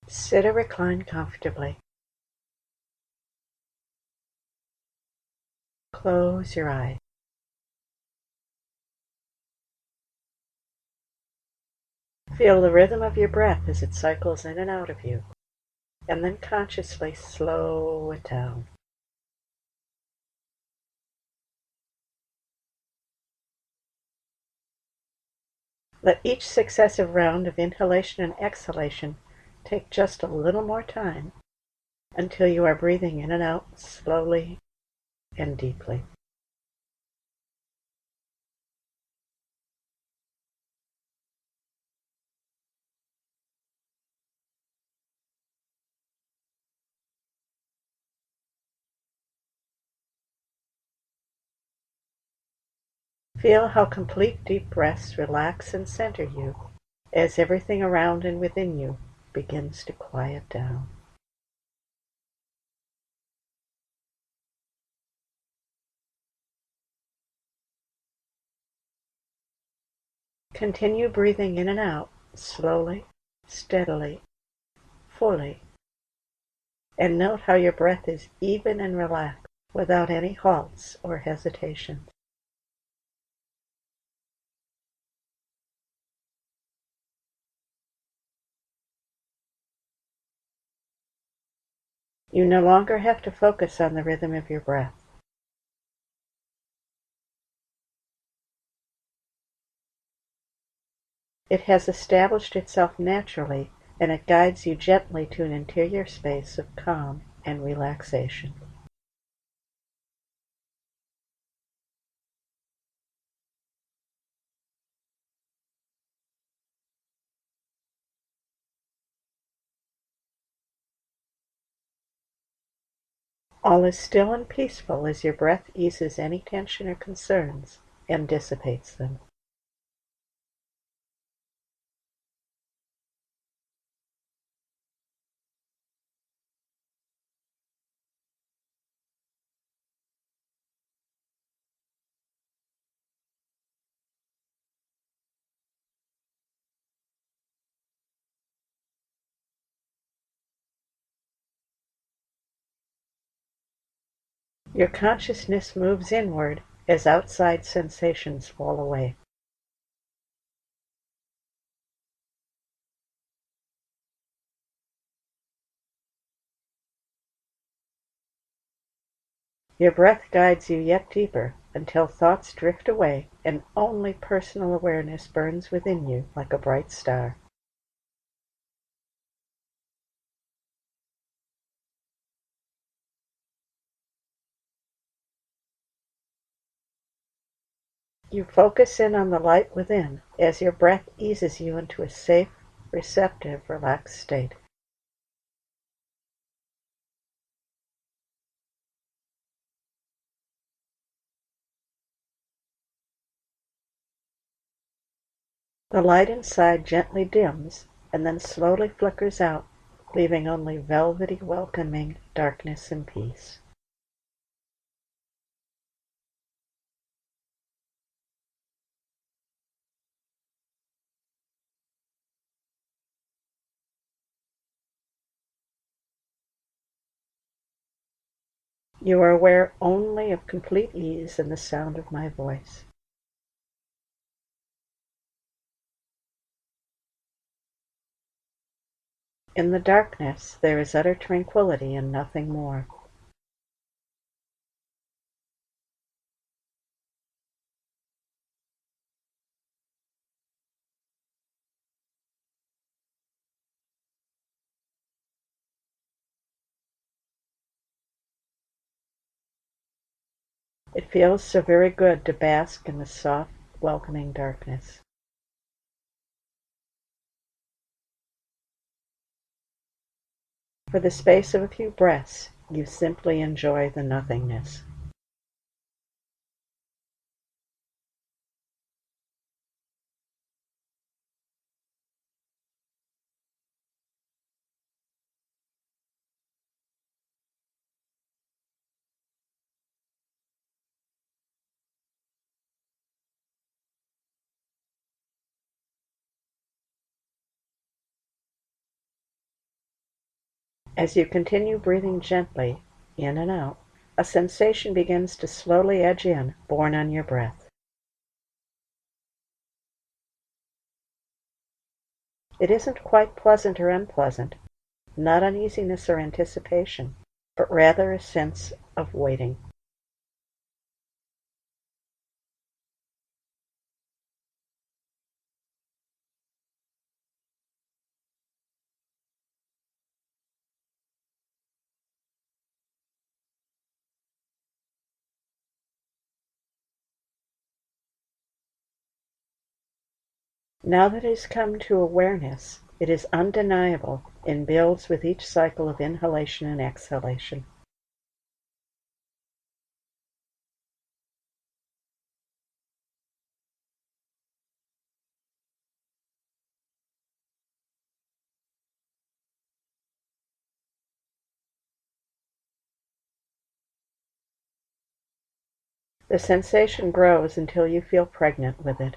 Sit or recline comfortably. Close your eyes. Feel the rhythm of your breath as it cycles in and out of you, and then consciously slow it down. Let each successive round of inhalation and exhalation take just a little more time until you are breathing in and out slowly and deeply. Feel how complete deep breaths relax and center you as everything around and within you begins to quiet down. Continue breathing in and out slowly, steadily, fully, and note how your breath is even and relaxed without any halts or hesitations. You no longer have to focus on the rhythm of your breath. It has established itself naturally, and it guides you gently to an interior space of calm and relaxation. All is still and peaceful as your breath eases any tension or concerns and dissipates them. Your consciousness moves inward as outside sensations fall away. Your breath guides you yet deeper until thoughts drift away and only personal awareness burns within you like a bright star. You focus in on the light within as your breath eases you into a safe, receptive, relaxed state. The light inside gently dims and then slowly flickers out, leaving only velvety, welcoming darkness and peace. You are aware only of complete ease and the sound of my voice. In the darkness, there is utter tranquility and nothing more. It feels so very good to bask in the soft, welcoming darkness. For the space of a few breaths, you simply enjoy the nothingness. As you continue breathing gently in and out, a sensation begins to slowly edge in, borne on your breath. It isn't quite pleasant or unpleasant, not uneasiness or anticipation, but rather a sense of waiting. Now that it has come to awareness, it is undeniable and builds with each cycle of inhalation and exhalation. The sensation grows until you feel pregnant with it.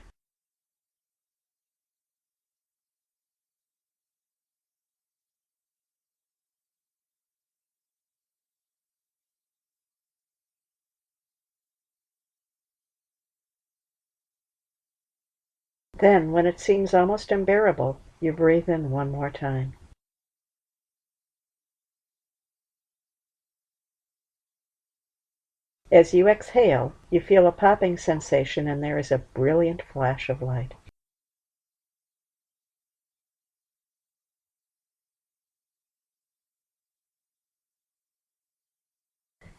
Then, when it seems almost unbearable, you breathe in one more time. As you exhale, you feel a popping sensation and there is a brilliant flash of light.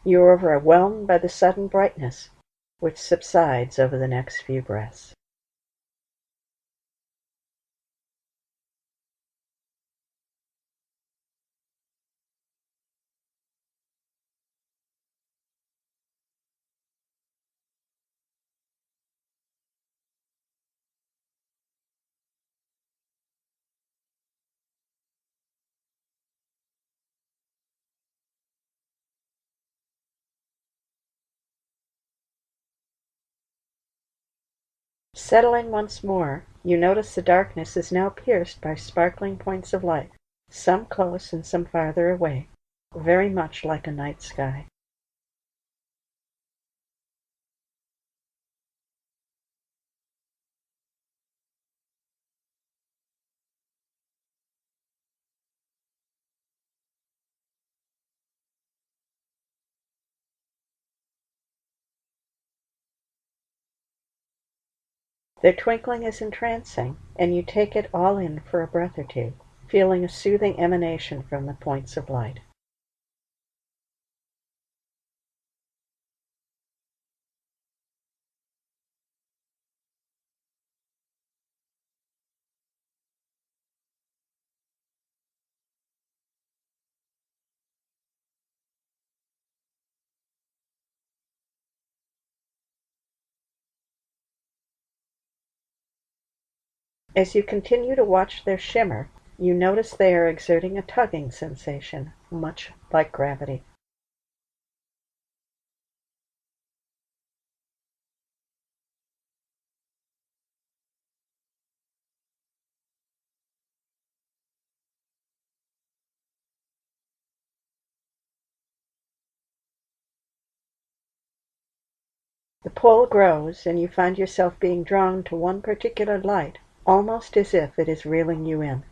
You are overwhelmed by the sudden brightness, which subsides over the next few breaths. Settling once more, you notice the darkness is now pierced by sparkling points of light, some close and some farther away, very much like a night sky. Their twinkling is entrancing, and you take it all in for a breath or two, feeling a soothing emanation from the points of light. As you continue to watch their shimmer, you notice they are exerting a tugging sensation, much like gravity. The pull grows, and you find yourself being drawn to one particular light, almost as if it is reeling you in.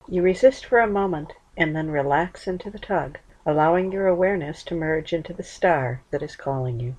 You resist for a moment, and then relax into the tug, allowing your awareness to merge into the star that is calling you.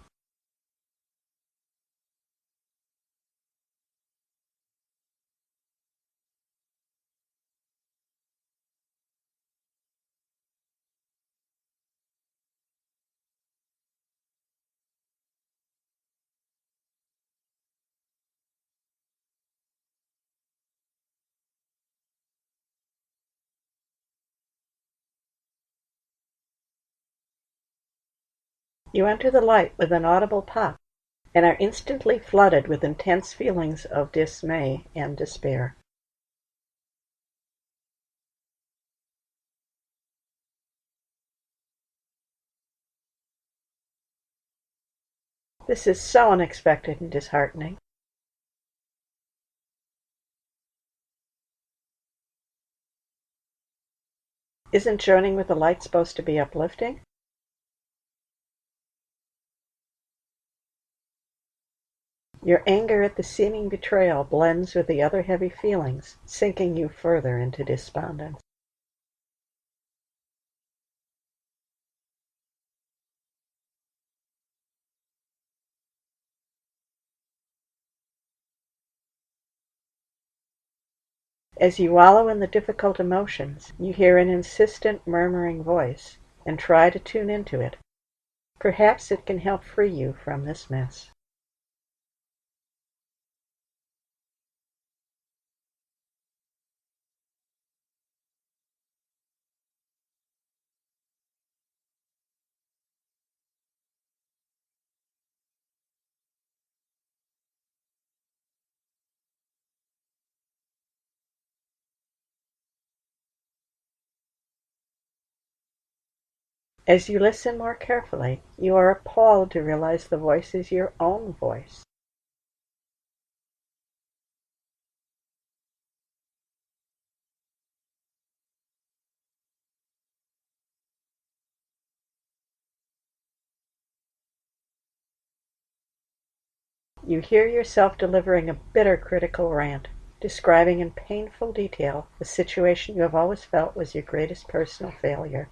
You enter the light with an audible pop, and are instantly flooded with intense feelings of dismay and despair. This is so unexpected and disheartening. Isn't joining with the light supposed to be uplifting? Your anger at the seeming betrayal blends with the other heavy feelings, sinking you further into despondence. As you wallow in the difficult emotions, you hear an insistent murmuring voice and try to tune into it. Perhaps it can help free you from this mess. As you listen more carefully, you are appalled to realize the voice is your own voice. You hear yourself delivering a bitter critical rant, describing in painful detail the situation you have always felt was your greatest personal failure.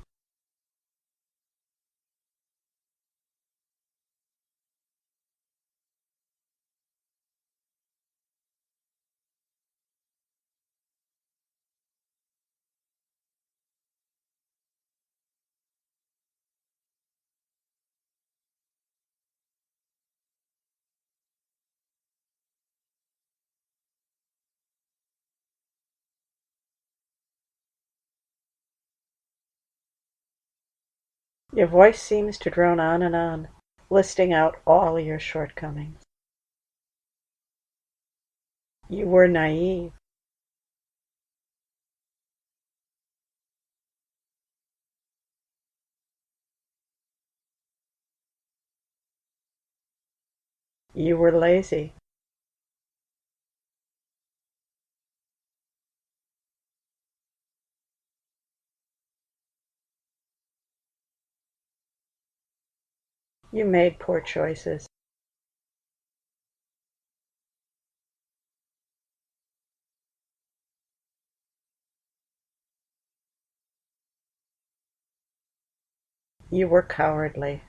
Your voice seems to drone on, listing out all your shortcomings. You were naive. You were lazy. You made poor choices. You were cowardly.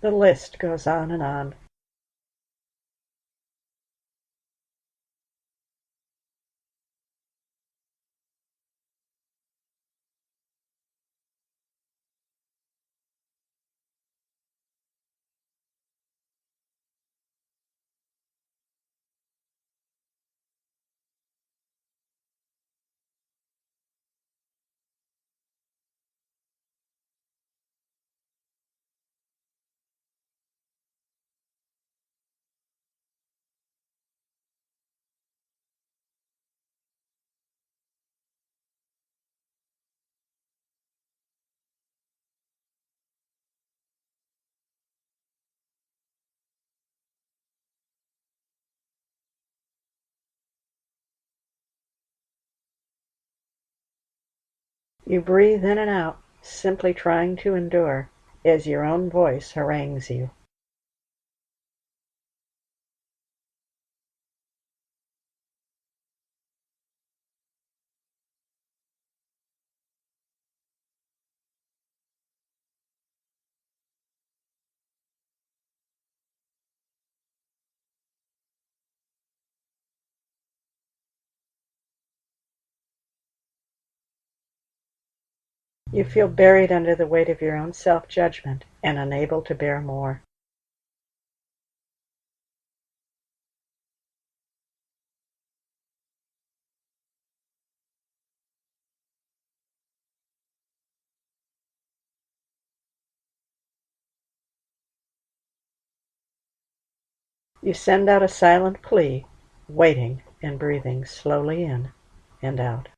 The list goes on and on. You breathe in and out, simply trying to endure, as your own voice harangues you. You feel buried under the weight of your own self-judgment and unable to bear more. You send out a silent plea, waiting and breathing slowly in and out.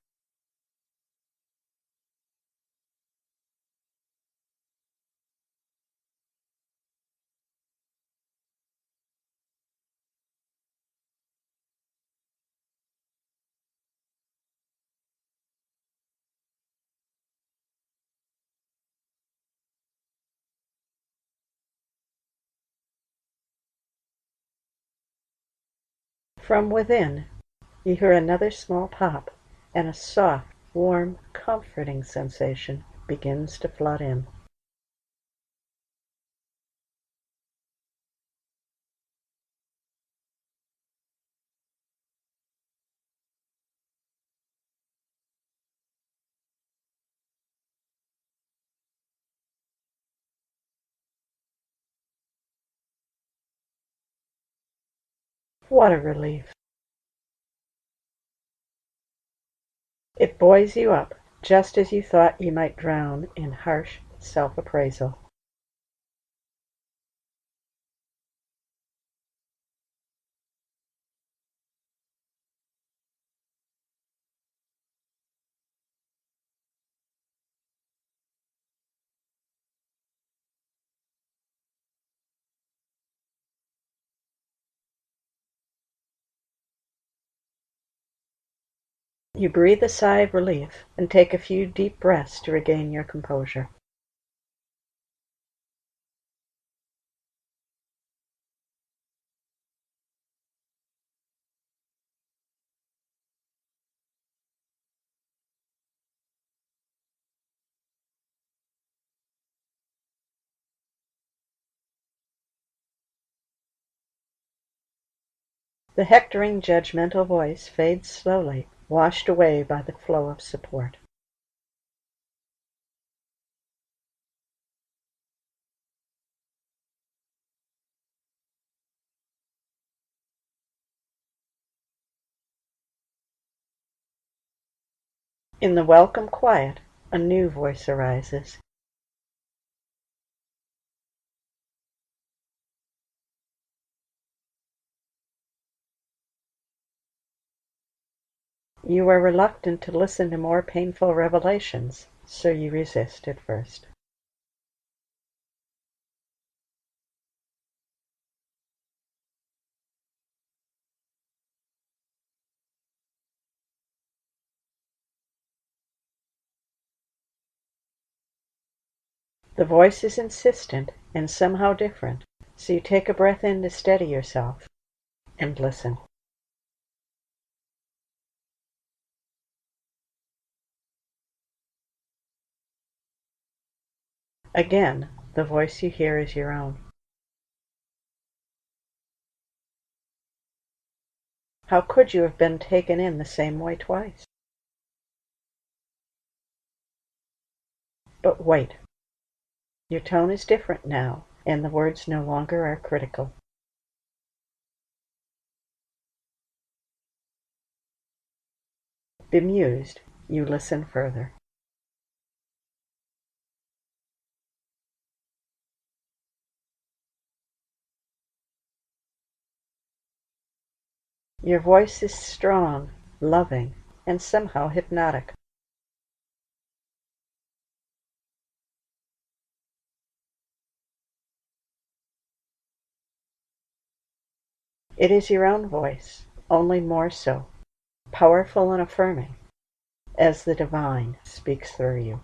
From within, you hear another small pop, and a soft, warm, comforting sensation begins to flood in. What a relief. It buoys you up, just as you thought you might drown in harsh self-appraisal. You breathe a sigh of relief and take a few deep breaths to regain your composure. The hectoring, judgmental voice fades slowly, washed away by the flow of support. In the welcome quiet, a new voice arises. You are reluctant to listen to more painful revelations, so you resist at first. The voice is insistent and somehow different, so you take a breath in to steady yourself and listen. Again, the voice you hear is your own. How could you have been taken in the same way twice? But wait, your tone is different now, and the words no longer are critical. Bemused, you listen further. Your voice is strong, loving, and somehow hypnotic. It is your own voice, only more so, powerful and affirming, as the divine speaks through you.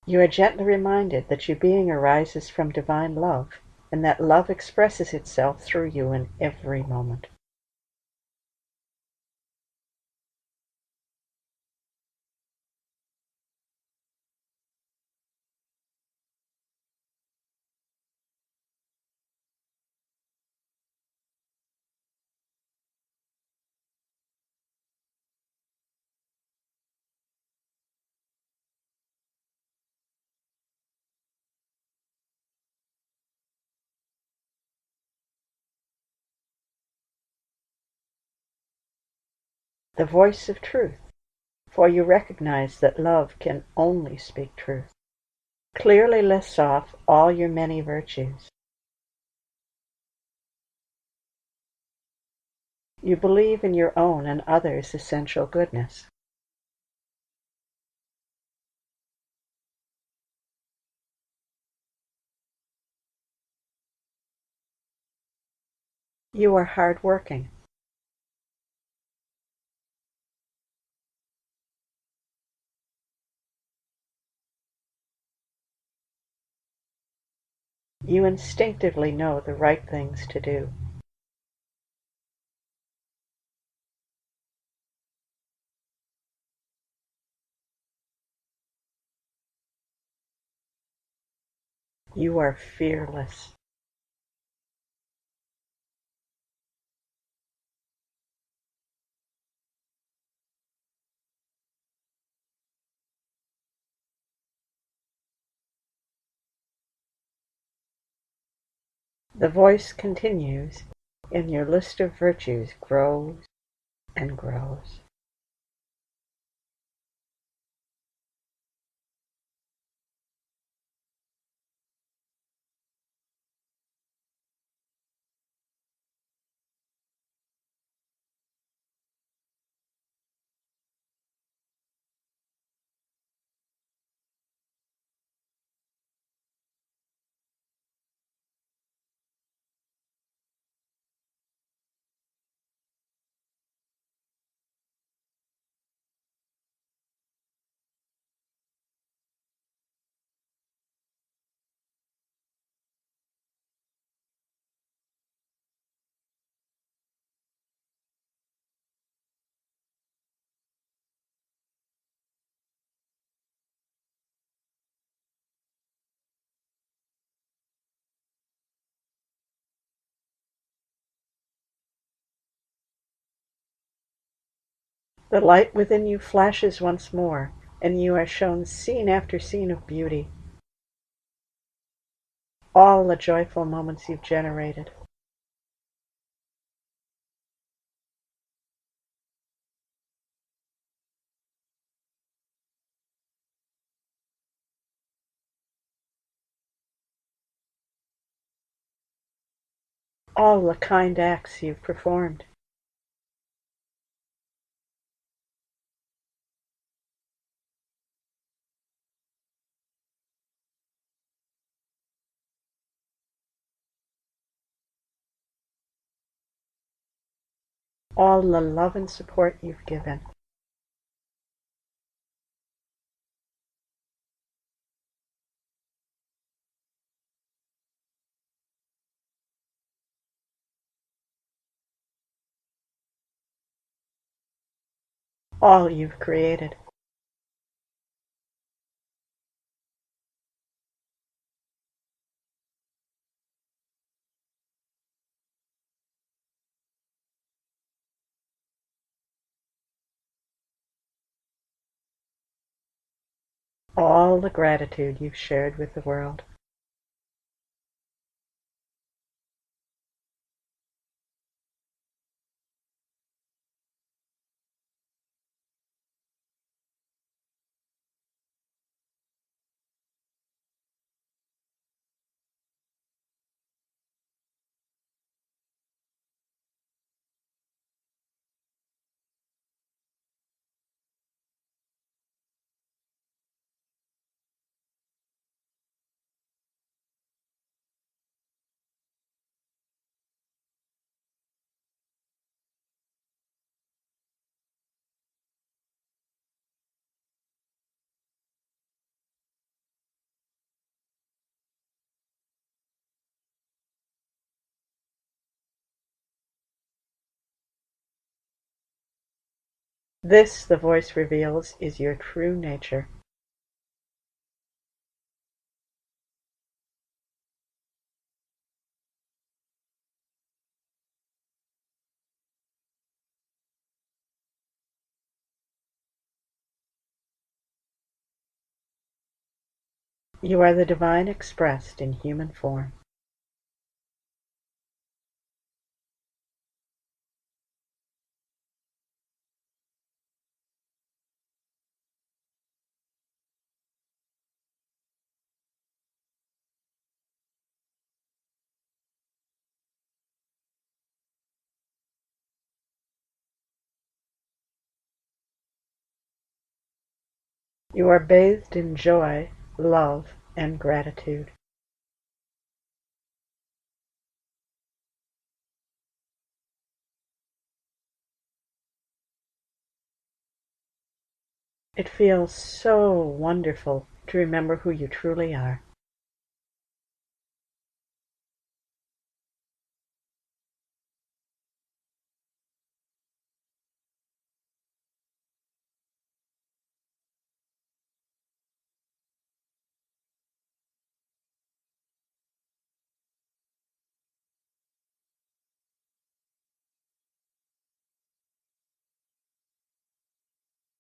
You are gently reminded that your being arises from divine love, and that love expresses itself through you in every moment. The voice of truth, for you recognize that love can only speak truth, clearly lists off all your many virtues. You believe in your own and others' essential goodness. You are hardworking. You instinctively know the right things to do. You are fearless. The voice continues, and your list of virtues grows and grows. The light within you flashes once more, and you are shown scene after scene of beauty, all the joyful moments you've generated. All the kind acts you've performed. All the love and support you've given. All you've created. All the gratitude you've shared with the world. This, the voice reveals, is your true nature. You are the divine expressed in human form. You are bathed in joy, love, and gratitude. It feels so wonderful to remember who you truly are.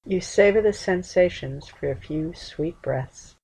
You savor the sensations for a few sweet breaths.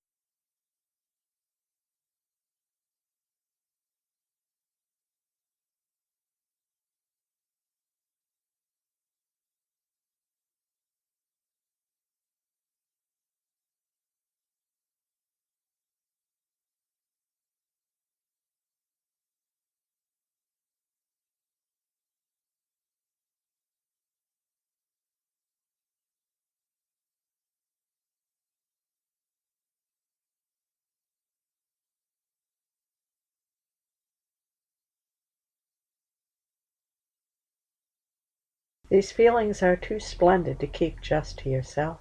These feelings are too splendid to keep just to yourself.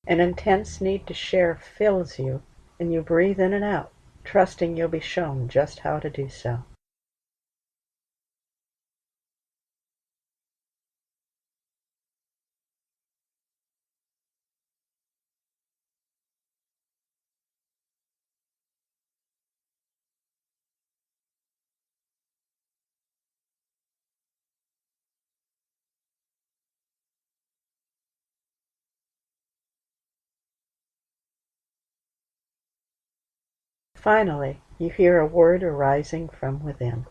An intense need to share fills you, and you breathe in and out, trusting you'll be shown just how to do so. Finally, you hear a word arising from within.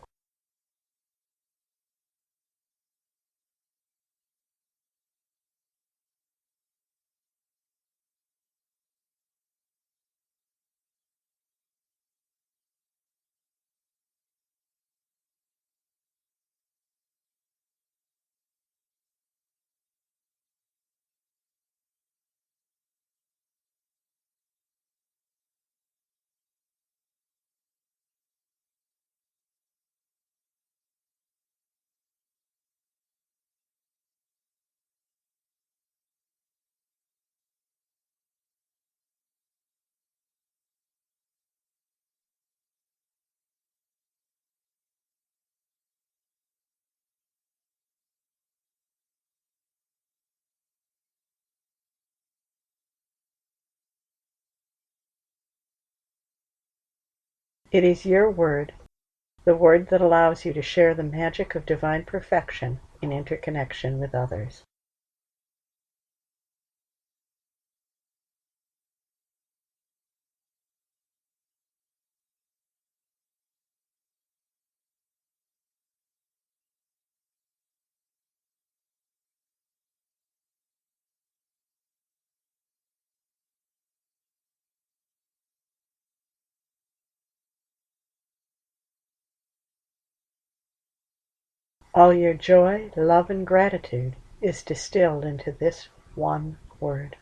It is your word, the word that allows you to share the magic of divine perfection in interconnection with others. All your joy, love, and gratitude is distilled into this one word.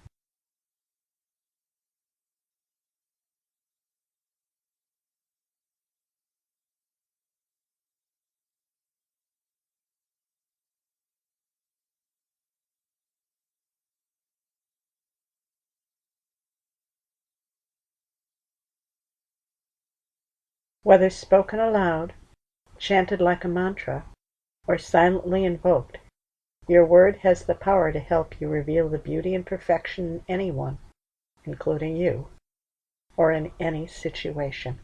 Whether spoken aloud, chanted like a mantra, or silently invoked, your word has the power to help you reveal the beauty and perfection in anyone, including you, or in any situation.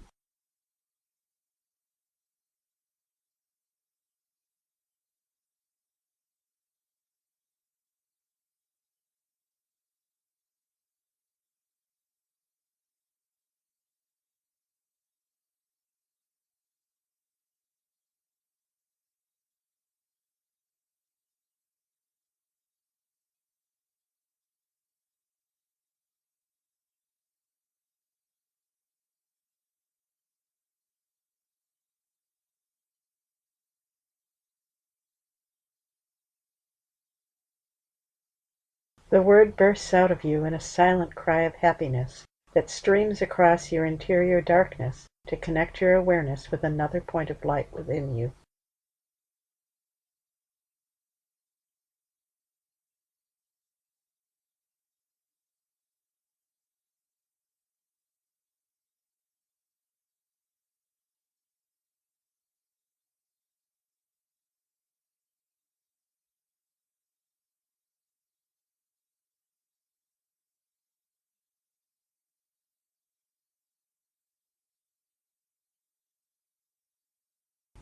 The word bursts out of you in a silent cry of happiness that streams across your interior darkness to connect your awareness with another point of light within you.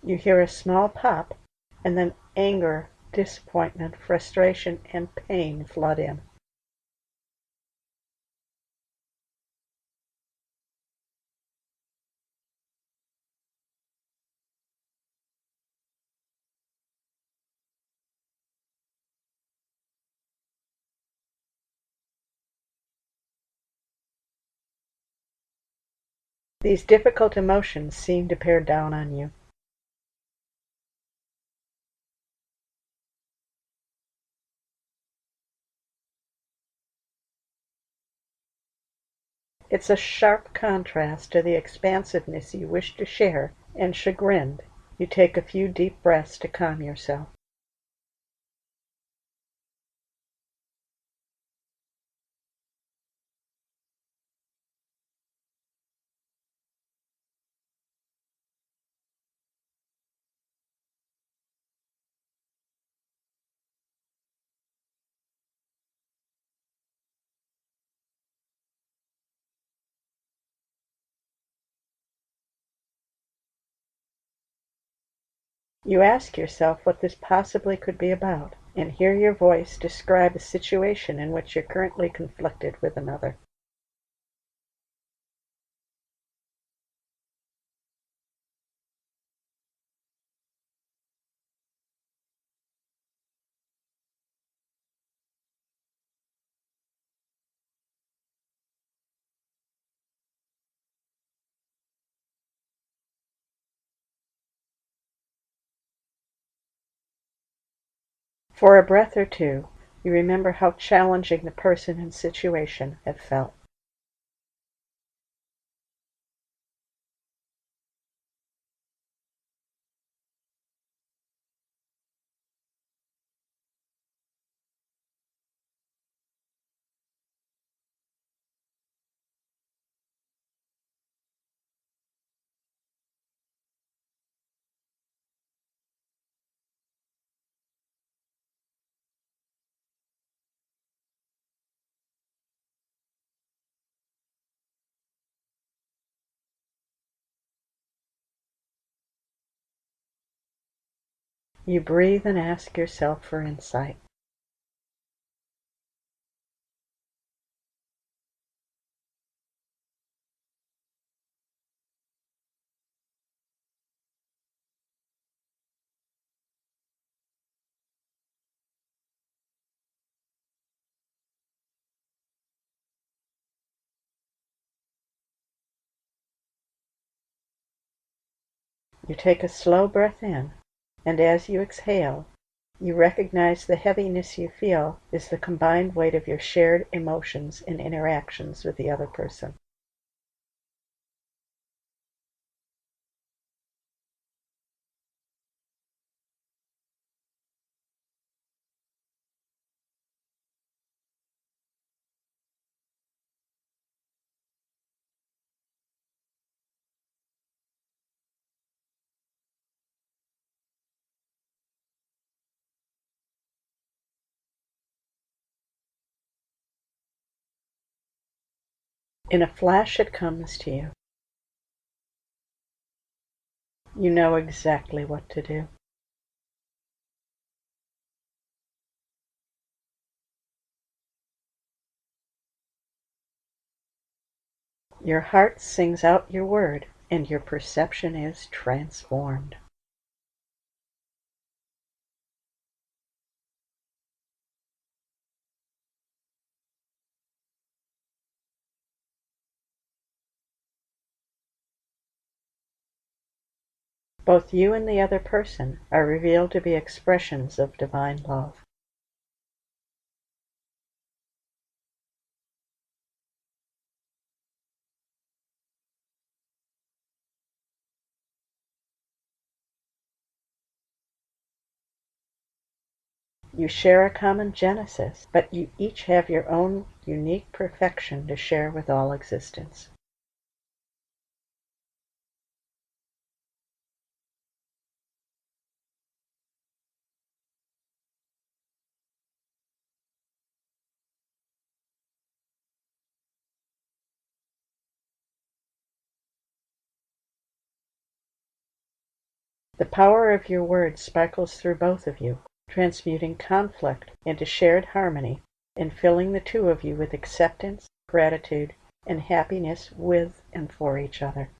You hear a small pop, and then anger, disappointment, frustration, and pain flood in. These difficult emotions seem to bear down on you. It's a sharp contrast to the expansiveness you wish to share, and chagrined, you take a few deep breaths to calm yourself. You ask yourself what this possibly could be about, and hear your voice describe a situation in which you're currently conflicted with another. For a breath or two, you remember how challenging the person and situation have felt. You breathe and ask yourself for insight. You take a slow breath in, and as you exhale, you recognize the heaviness you feel is the combined weight of your shared emotions and interactions with the other person. In a flash it comes to you. You know exactly what to do. Your heart sings out your word, and your perception is transformed. Both you and the other person are revealed to be expressions of divine love. You share a common genesis, but you each have your own unique perfection to share with all existence. The power of your words sparkles through both of you, transmuting conflict into shared harmony and filling the two of you with acceptance, gratitude, and happiness with and for each other.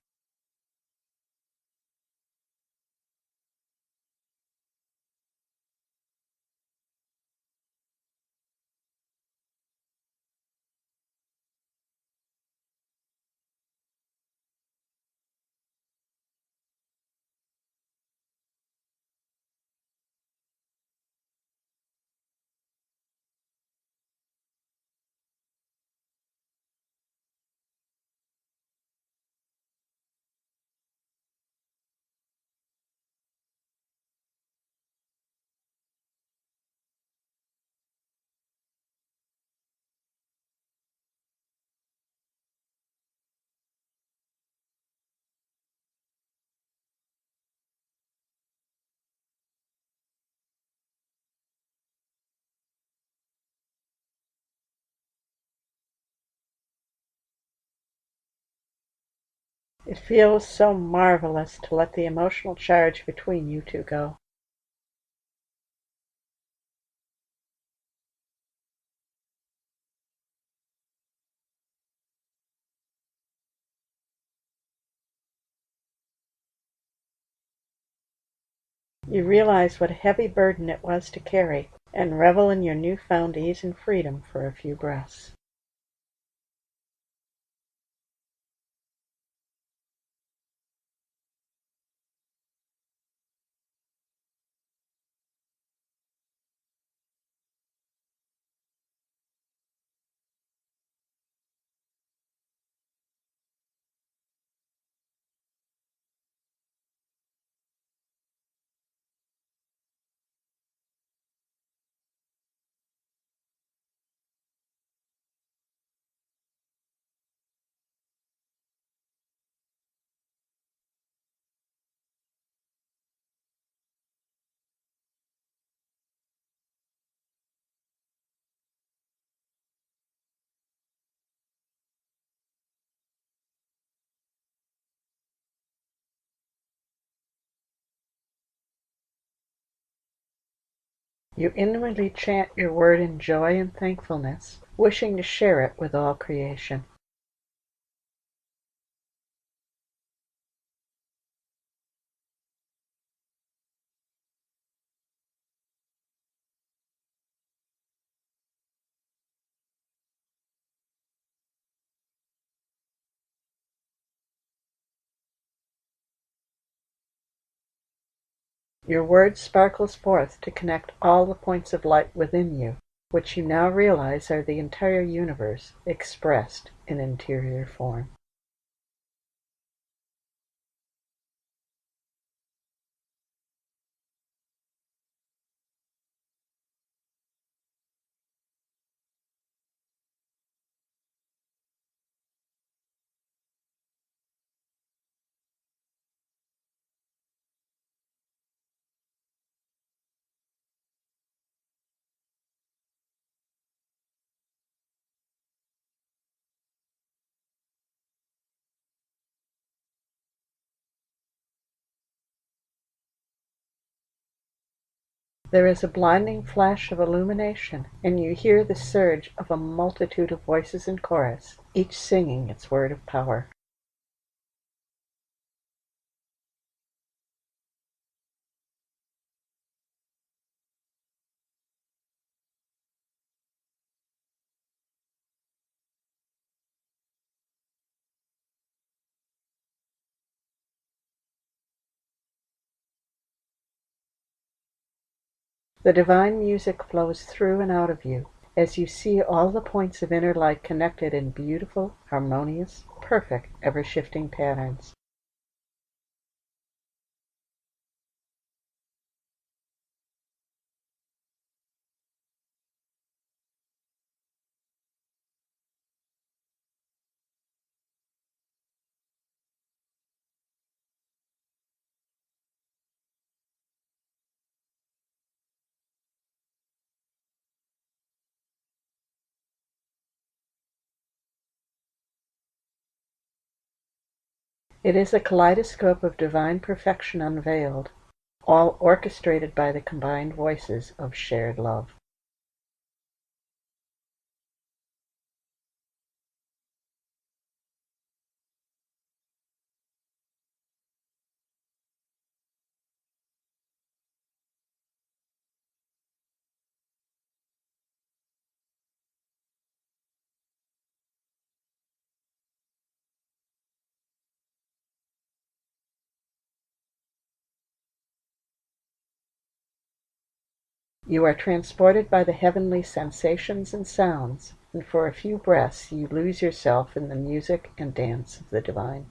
It feels so marvelous to let the emotional charge between you two go. You realize what a heavy burden it was to carry, and revel in your newfound ease and freedom for a few breaths. You inwardly chant your word in joy and thankfulness, wishing to share it with all creation. Your word sparkles forth to connect all the points of light within you, which you now realize are the entire universe expressed in interior form. There is a blinding flash of illumination, and you hear the surge of a multitude of voices in chorus, each singing its word of power. The divine music flows through and out of you as you see all the points of inner light connected in beautiful, harmonious, perfect, ever-shifting patterns. It is a kaleidoscope of divine perfection unveiled, all orchestrated by the combined voices of shared love. You are transported by the heavenly sensations and sounds, and for a few breaths you lose yourself in the music and dance of the divine.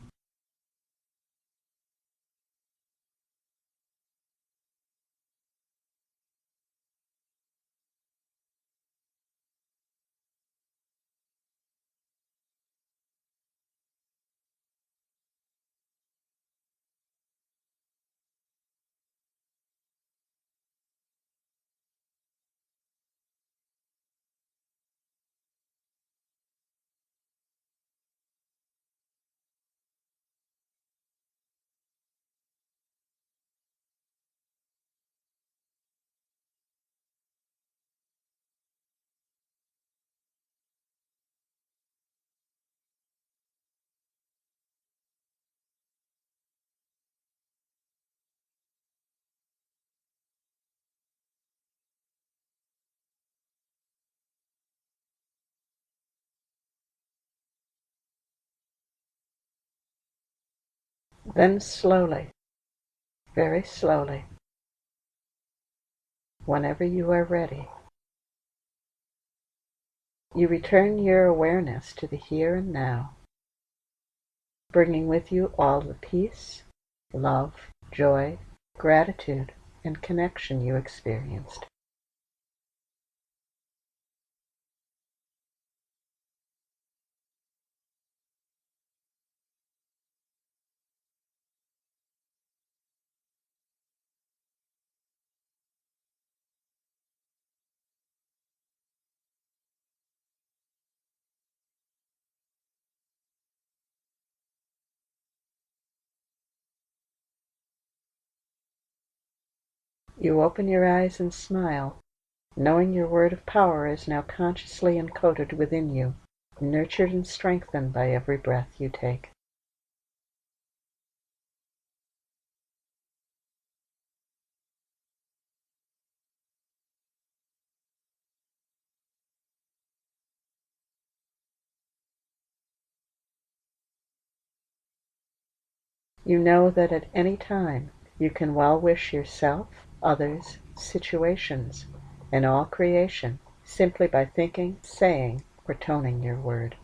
Then slowly, very slowly, whenever you are ready, you return your awareness to the here and now, bringing with you all the peace, love, joy, gratitude, and connection you experienced. You open your eyes and smile, knowing your word of power is now consciously encoded within you, nurtured and strengthened by every breath you take. You know that at any time you can well wish yourself, others, situations, and all creation simply by thinking, saying, or toning your word.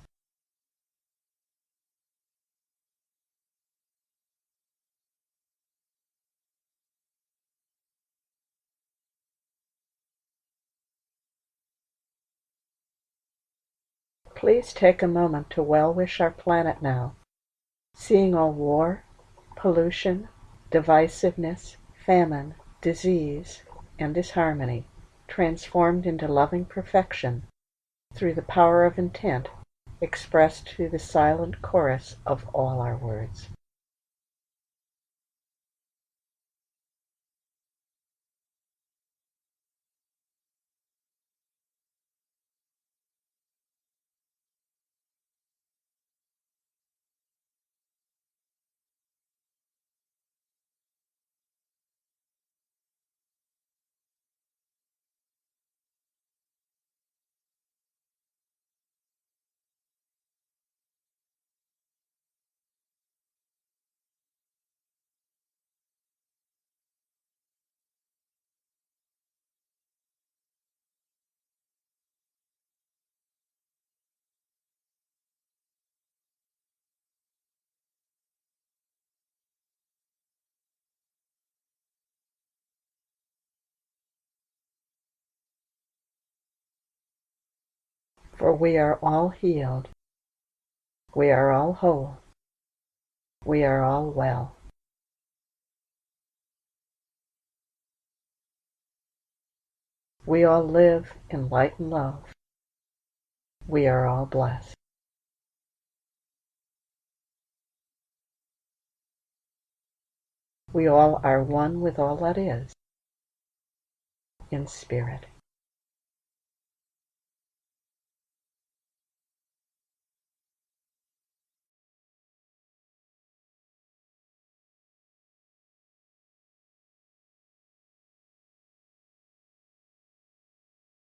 Please take a moment to well wish our planet now, seeing all war, pollution, divisiveness, famine, disease, and disharmony transformed into loving perfection through the power of intent expressed through the silent chorus of all our words. For we are all healed, we are all whole, we are all well. We all live in light and love. We are all blessed. We all are one with all that is, in spirit.